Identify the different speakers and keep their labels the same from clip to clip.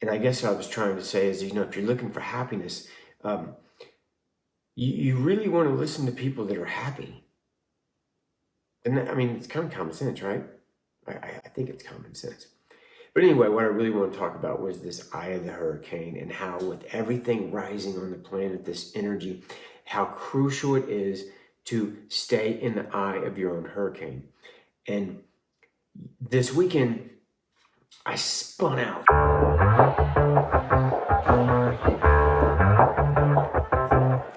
Speaker 1: And I guess what I was trying to say is, if you're looking for happiness, you really want to listen to people that are happy. And I mean, it's kind of common sense, right? I think it's common sense. But anyway, what I really want to talk about was this eye of the hurricane, and how with everything rising on the planet, this energy, how crucial it is to stay in the eye of your own hurricane. And this weekend, I spun out.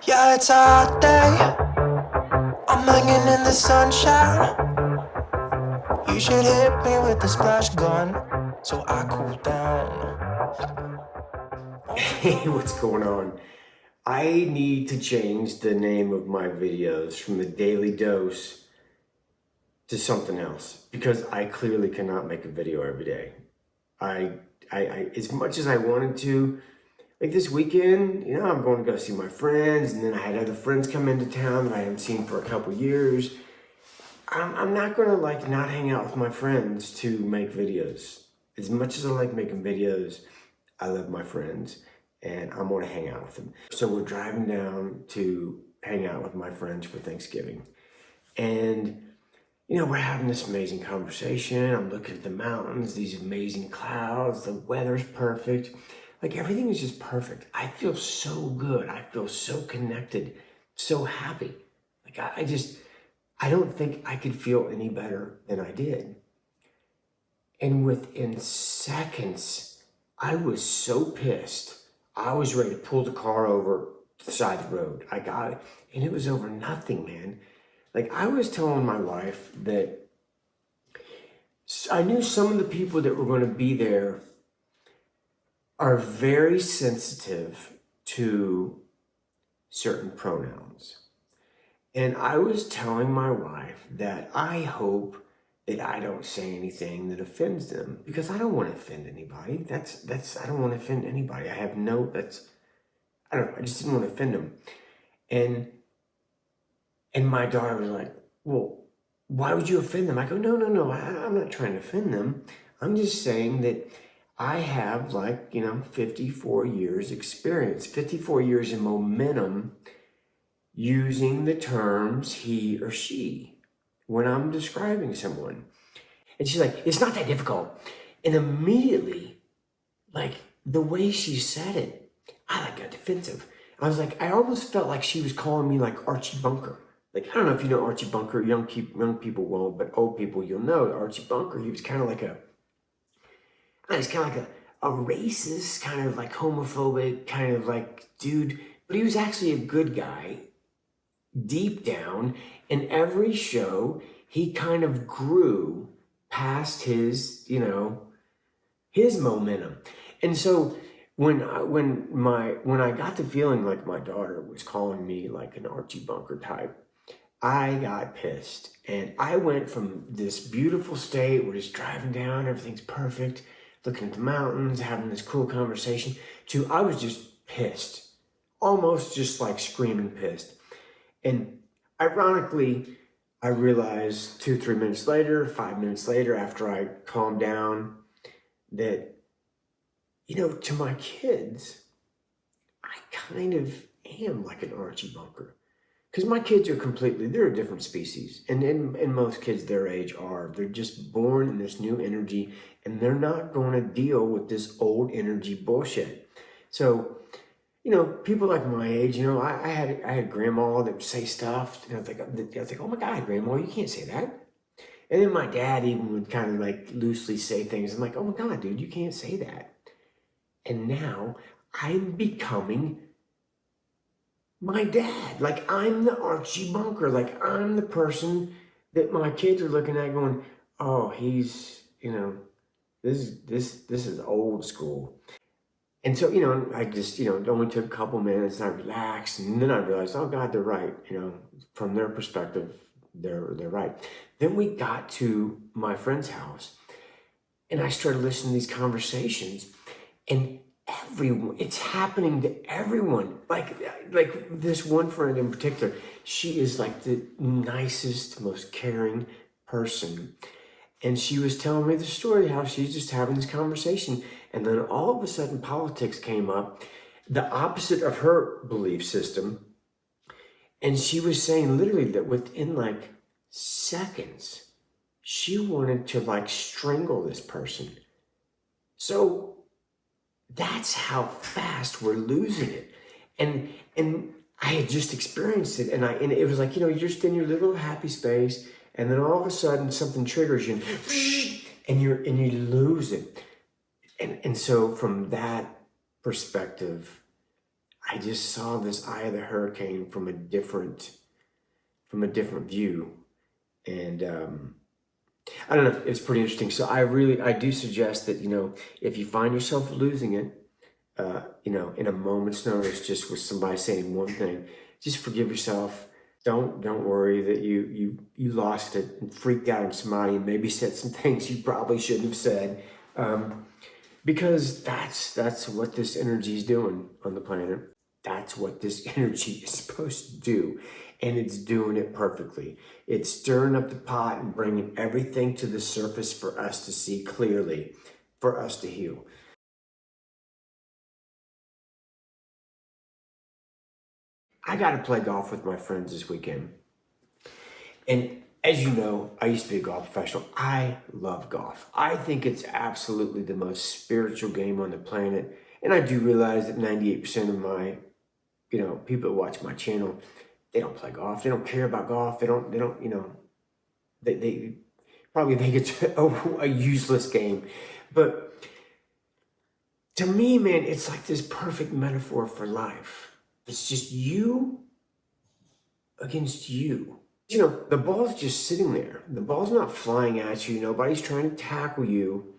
Speaker 2: Yeah, it's a hot day. I'm hanging in the sunshine. You should hit me with the splash gun so I cool down.
Speaker 1: Hey, what's going on? I need to change the name of my videos from the Daily Dose to something else, because I clearly cannot make a video every day. I as much as I wanted to, like this weekend, I'm going to go see my friends, and then I had other friends come into town that I haven't seen for a couple years. I'm not going to not hang out with my friends to make videos. As much as I like making videos, I love my friends and I'm going to hang out with them. So we're driving down to hang out with my friends for Thanksgiving. And, we're having this amazing conversation. I'm looking at the mountains, these amazing clouds, the weather's perfect. Everything is just perfect. I feel so good. I feel so connected, so happy. I don't think I could feel any better than I did. And within seconds, I was so pissed. I was ready to pull the car over to the side of the road. I got it. And it was over nothing, man. I was telling my wife that I knew some of the people that were going to be there are very sensitive to certain pronouns. And I was telling my wife that I hope that I don't say anything that offends them, because I don't want to offend anybody. I don't want to offend anybody. I just didn't want to offend them. And my daughter was like, well, why would you offend them? I go, no, I'm not trying to offend them. I'm just saying that I have 54 years experience, 54 years in momentum using the terms he or she when I'm describing someone. And she's like, it's not that difficult. And immediately, the way she said it, I got defensive. I was I almost felt like she was calling me Archie Bunker. I don't know if you know Archie Bunker. Young people won't, but old people, you'll know Archie Bunker. He was kind of a racist, kind of homophobic, kind of dude. But he was actually a good guy deep down. In every show, he kind of grew past his momentum. And so when I got the feeling my daughter was calling me an Archie Bunker type, I got pissed. And I went from this beautiful state, we're just driving down, everything's perfect, looking at the mountains, having this cool conversation, to I was just pissed, almost just screaming pissed. And ironically, I realized 2-3 minutes later, 5 minutes later, after I calmed down, that, to my kids, I kind of am like an Archie Bunker. Because my kids are they're a different species. And most kids their age they're just born in this new energy, and they're not going to deal with this old energy bullshit. So, people my age, I had grandma that would say stuff, and I was like, oh my God, grandma, you can't say that. And then my dad even would kind of loosely say things. I'm like, oh my God, dude, you can't say that. And now I'm becoming my dad. I'm the Archie Bunker. I'm the person that my kids are looking at going, oh, he's, this is old school. And so, I just, it only took a couple minutes, and I relaxed, and then I realized, oh God, they're right. From their perspective, they're right. Then we got to my friend's house, and I started listening to these conversations, and it's happening to everyone. This one friend in particular, she is the nicest, most caring person. And she was telling me the story how she's just having this conversation, And then all of a sudden politics came up, the opposite of her belief system. And she was saying literally that within like seconds, she wanted to like strangle this person. So that's how fast we're losing it. And I had just experienced it, and it was like, you're just in your little happy space, and then all of a sudden something triggers you, and you lose it. And so from that perspective, I just saw this eye of the hurricane from a different view. And I don't know, it's pretty interesting. So I do suggest that, if you find yourself losing it, in a moment's notice, just with somebody saying one thing, just forgive yourself. Don't worry that you lost it and freaked out on somebody and maybe said some things you probably shouldn't have said. Because that's what this energy is doing on the planet. That's what this energy is supposed to do. And it's doing it perfectly. It's stirring up the pot and bringing everything to the surface for us to see clearly, for us to heal. I got to play golf with my friends this weekend. And as you know, I used to be a golf professional. I love golf. I think it's absolutely the most spiritual game on the planet. And I do realize that 98% of my, people that watch my channel, they don't play golf. They don't care about golf. They probably think it's a useless game. But to me, man, it's like this perfect metaphor for life. It's just you against you. The ball's just sitting there. The ball's not flying at you. Nobody's trying to tackle you.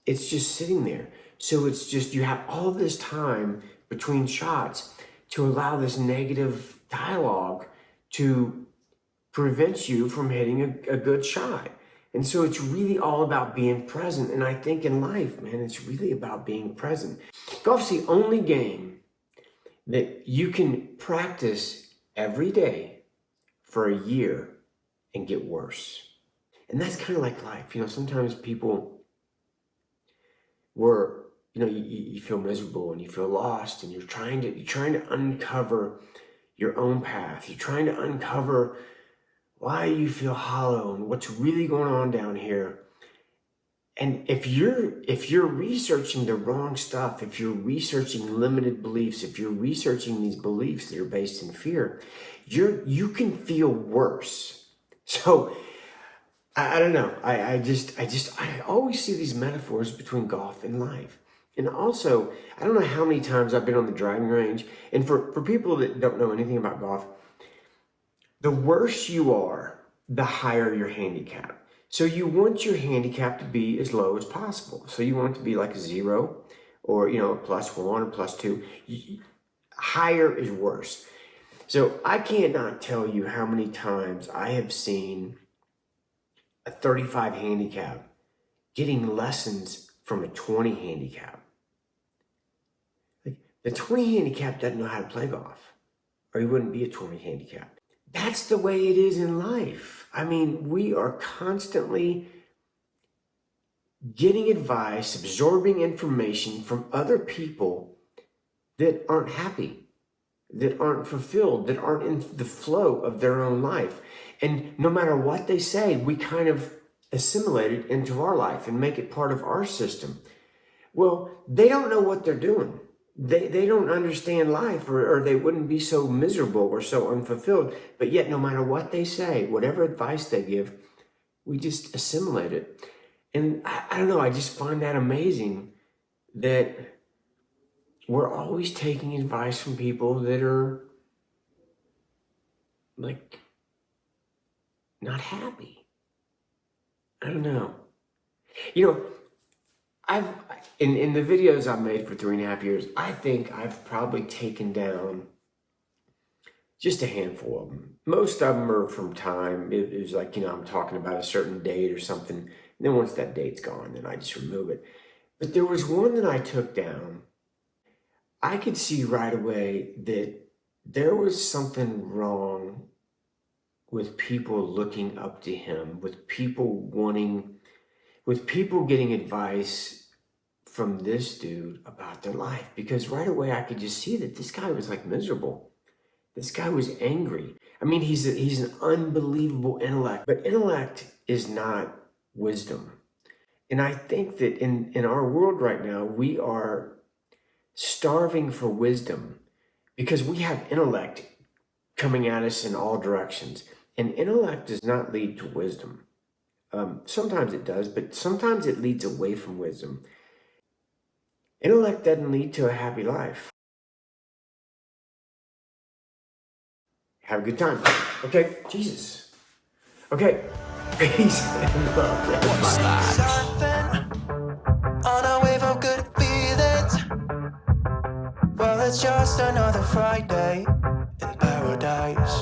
Speaker 1: It's just sitting there. So it's just, you have all this time between shots to allow this negative dialogue to prevent you from hitting a good shot. And so it's really all about being present. And I think in life, man, it's really about being present. Golf's the only game that you can practice every day for a year and get worse. And that's kind of like life. Sometimes people you feel miserable and you feel lost, and you're trying to uncover your own path. You're trying to uncover why you feel hollow and what's really going on down here. And if you're researching the wrong stuff, if you're researching limited beliefs, if you're researching these beliefs that are based in fear, you can feel worse. So I don't know. I always see these metaphors between golf and life. And also, I don't know how many times I've been on the driving range. And for people that don't know anything about golf, the worse you are, the higher your handicap. So you want your handicap to be as low as possible. So you want it to be like a 0 or, a +1 or +2. Higher is worse. So I cannot tell you how many times I have seen a 35 handicap getting lessons from a 20 handicap. Like, the 20 handicap doesn't know how to play golf, or he wouldn't be a 20 handicap. That's the way it is in life. I mean, we are constantly getting advice, absorbing information from other people that aren't happy, that aren't fulfilled, that aren't in the flow of their own life. And no matter what they say, we kind of assimilate it into our life and make it part of our system. Well, they don't know what they're doing. They don't understand life, or they wouldn't be so miserable or so unfulfilled. But yet, no matter what they say, whatever advice they give, we just assimilate it. And I don't know, I just find that amazing that we're always taking advice from people that are like not happy. I don't know. In the videos I've made for 3.5 years, I think I've probably taken down just a handful of them. Most of them are from time. It was like, I'm talking about a certain date or something. And then once that date's gone, then I just remove it. But there was one that I took down. I could see right away that there was something wrong with people looking up to him, with people getting advice from this dude about their life, because right away I could just see that this guy was like miserable. This guy was angry. I mean, he's an unbelievable intellect, but intellect is not wisdom. And I think that in our world right now, we are starving for wisdom because we have intellect coming at us in all directions. And intellect does not lead to wisdom. Sometimes it does, but sometimes it leads away from wisdom. Intellect doesn't lead to a happy life. Have a good time. Okay, Jesus. Okay, peace and love.
Speaker 2: Surfing on a wave of good feelings. Well, it's just another Friday in paradise.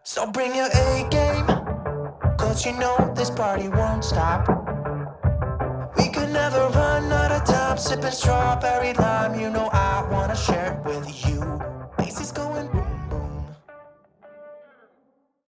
Speaker 2: So bring your A game, cause you know this party won't stop. We could never run out of time, sipping strawberry lime. You know I wanna share it with you.